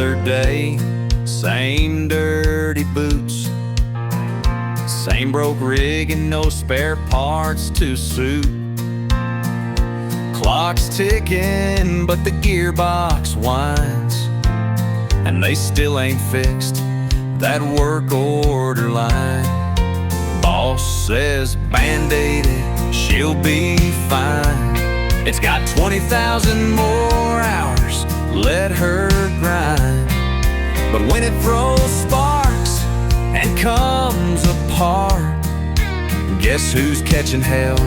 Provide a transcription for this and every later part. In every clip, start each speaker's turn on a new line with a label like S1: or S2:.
S1: another day, same dirty boots, same broke rig and no spare parts to suit. Clock's ticking, but the gearbox whines, and they still ain't fixed that work order line. Boss says Band-Aid it, she'll be fine. It's got 20,000 more hours, let her grind. But when it throws sparks and comes apart, guess who's catching hell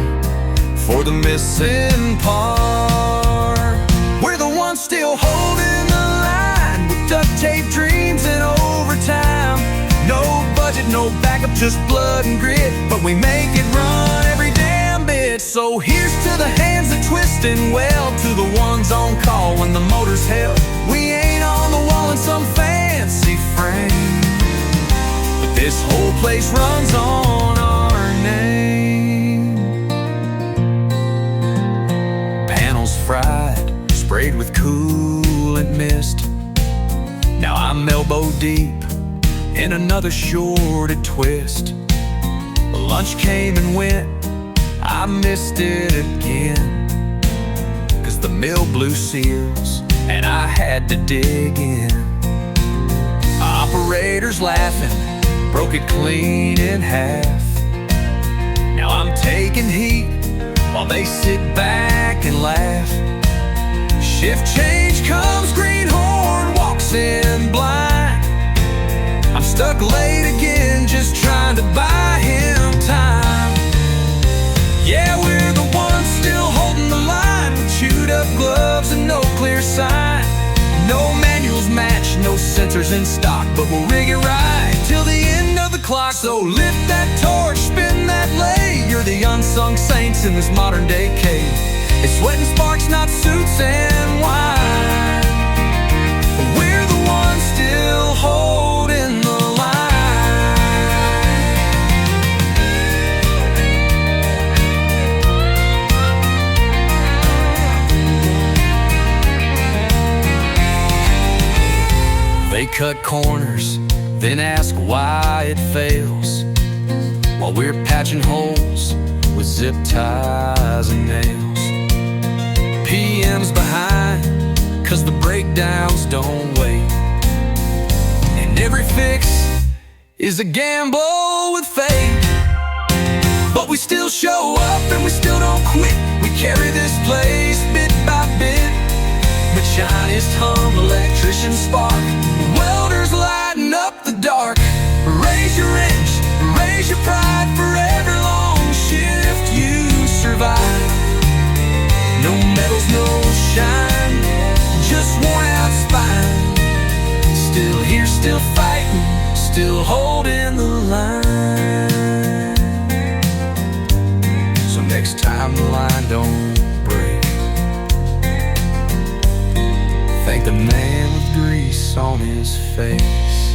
S1: for the missing part? We're the ones still holding the line, with duct tape dreams and overtime. No budget, no backup, just blood and grit, but we make it run every damn bit. So here's to the hands that twist and weld, to the ones on call when the motor's held. We ain't on the wall in some fancy frame, but this whole place runs on our name. Panels fried, sprayed with coolant mist. Now I'm elbow deep in another shorted twist. Lunch came and went, I missed it again, 'cause the mill blew seals and I had to dig in. Operators laughing, broke it clean in half. Now I'm taking heat while they sit back and laugh. Shift change comes, greenhorn walks in blind. I'm stuck late again, just trying to buy him time. Yeah, we're the ones still holding the line, with chewed up gloves and no clear sign. No manuals match, no sensors in stock, but we'll rig it right till the end of the clock. So lift that torch, spin that lathe. You're the unsung saints in this modern day cave. It's sweat and sparks, not suits and wine. We're the ones still holding the line. They cut corners, then ask why it fails, while we're patching holes with zip ties and nails. PM's behind, 'cause the breakdowns don't wait, and every fix is a gamble with fate. But we still show up and we still don't quit. We carry this place bit by bit. Machinist hum, electrician spark, welders lighten up the dark. Raise your wrench, raise your pride, for every long shift you survive. No medals, no shine, just worn out spine. Still here, still fighting, still holding the line. So next time the line don't break, thank the man with grease on his face.